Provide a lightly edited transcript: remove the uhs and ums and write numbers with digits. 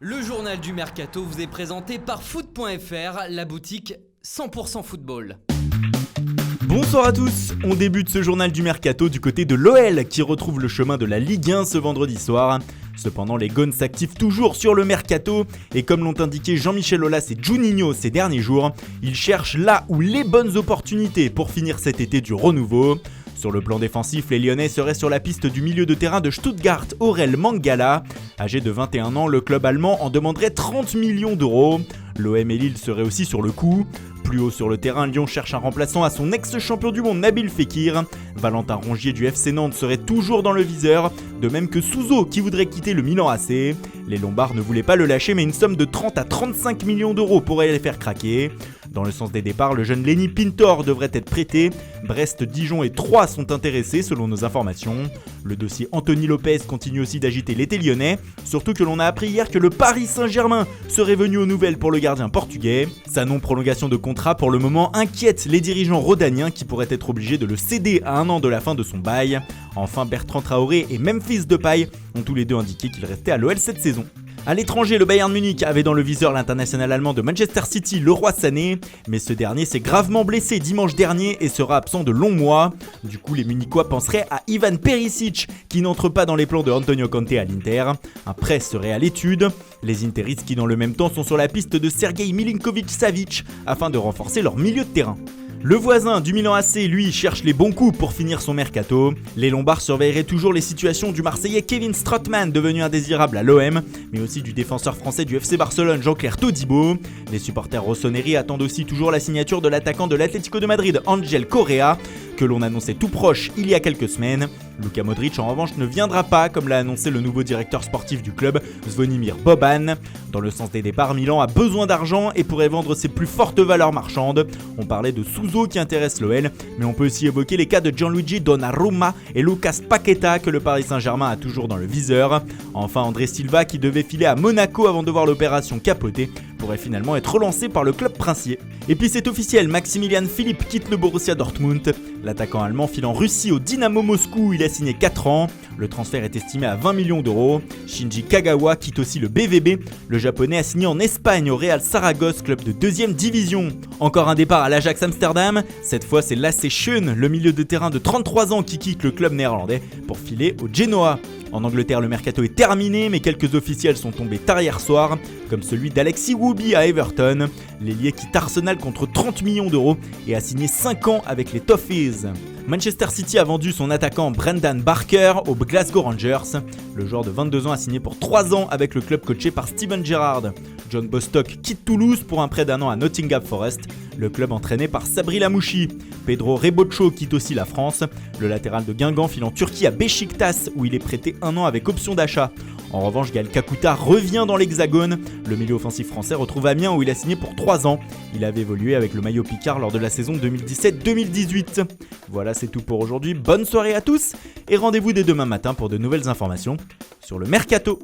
Le journal du Mercato vous est présenté par foot.fr, la boutique 100% football. Bonsoir à tous, on débute ce journal du Mercato du côté de l'OL qui retrouve le chemin de la Ligue 1 ce vendredi soir. Cependant, les Gones s'activent toujours sur le Mercato et comme l'ont indiqué Jean-Michel Aulas et Juninho ces derniers jours, ils cherchent là où les bonnes opportunités pour finir cet été du renouveau. Sur le plan défensif, les Lyonnais seraient sur la piste du milieu de terrain de Stuttgart, Aurel Mangala. Âgé de 21 ans, le club allemand en demanderait 30 millions d'euros. L'OM et Lille seraient aussi sur le coup. Plus haut sur le terrain, Lyon cherche un remplaçant à son ex-champion du monde Nabil Fekir. Valentin Rongier du FC Nantes serait toujours dans le viseur, de même que Souzo qui voudrait quitter le Milan AC. Les Lombards ne voulaient pas le lâcher mais une somme de 30 à 35 millions d'euros pourrait les faire craquer. Dans le sens des départs, le jeune Lenny Pintor devrait être prêté. Brest, Dijon et Troyes sont intéressés selon nos informations. Le dossier Anthony Lopez continue aussi d'agiter l'été lyonnais, surtout que l'on a appris hier que le Paris Saint-Germain serait venu aux nouvelles pour le gardien portugais. Sa non-prolongation de contrat pour le moment inquiète les dirigeants rhodaniens qui pourraient être obligés de le céder à un an de la fin de son bail. Enfin, Bertrand Traoré et Memphis Depay ont tous les deux indiqué qu'ils restaient à l'OL cette saison. À l'étranger, le Bayern Munich avait dans le viseur l'international allemand de Manchester City, Leroy Sané, mais ce dernier s'est gravement blessé dimanche dernier et sera absent de longs mois. Du coup, les Munichois penseraient à Ivan Perisic, qui n'entre pas dans les plans de Antonio Conte à l'Inter. Un prêt serait à l'étude. Les Interistes qui dans le même temps sont sur la piste de Sergei Milinkovic-Savic afin de renforcer leur milieu de terrain. Le voisin du Milan AC, lui, cherche les bons coups pour finir son mercato. Les Lombards surveilleraient toujours les situations du Marseillais Kevin Strootman, devenu indésirable à l'OM, mais aussi du défenseur français du FC Barcelone Jean-Claire Todibo. Les supporters rossoneri attendent aussi toujours la signature de l'attaquant de l'Atlético de Madrid, Angel Correa, que l'on annonçait tout proche il y a quelques semaines. Luka Modric en revanche ne viendra pas, comme l'a annoncé le nouveau directeur sportif du club, Zvonimir Boban. Dans le sens des départs, Milan a besoin d'argent et pourrait vendre ses plus fortes valeurs marchandes. On parlait de Souzo qui intéresse l'OL, mais on peut aussi évoquer les cas de Gianluigi Donnarumma et Lucas Paqueta que le Paris Saint-Germain a toujours dans le viseur. Enfin, André Silva qui devait filer à Monaco avant de voir l'opération capoter pourrait finalement être relancé par le club princier. Et puis c'est officiel, Maximilian Philipp quitte le Borussia Dortmund. L'attaquant allemand file en Russie au Dynamo Moscou où il a signé 4 ans. Le transfert est estimé à 20 millions d'euros. Shinji Kagawa quitte aussi le BVB. Le japonais a signé en Espagne au Real Saragosse, club de 2ème division. Encore un départ à l'Ajax Amsterdam. Cette fois c'est Lasse Schöne, le milieu de terrain de 33 ans qui quitte le club néerlandais pour filer au Genoa. En Angleterre, le mercato est terminé, mais quelques officiels sont tombés tard hier soir, comme celui d'Alexis Wooby à Everton. L'ailier quitte Arsenal contre 30 millions d'euros et a signé 5 ans avec les Toffees. Manchester City a vendu son attaquant Brendan Barker aux Glasgow Rangers. Le joueur de 22 ans a signé pour 3 ans avec le club coaché par Steven Gerrard. John Bostock quitte Toulouse pour un prêt d'1 an à Nottingham Forest, le club entraîné par Sabri Lamouchi. Pedro Reboccio quitte aussi la France. Le latéral de Guingamp file en Turquie à Beşiktaş où il est prêté 1 an avec option d'achat. En revanche, Gaël Kakuta revient dans l'Hexagone. Le milieu offensif français retrouve Amiens où il a signé pour 3 ans. Il avait évolué avec le maillot Picard lors de la saison 2017-2018. Voilà, c'est tout pour aujourd'hui. Bonne soirée à tous et rendez-vous dès demain matin pour de nouvelles informations sur le Mercato.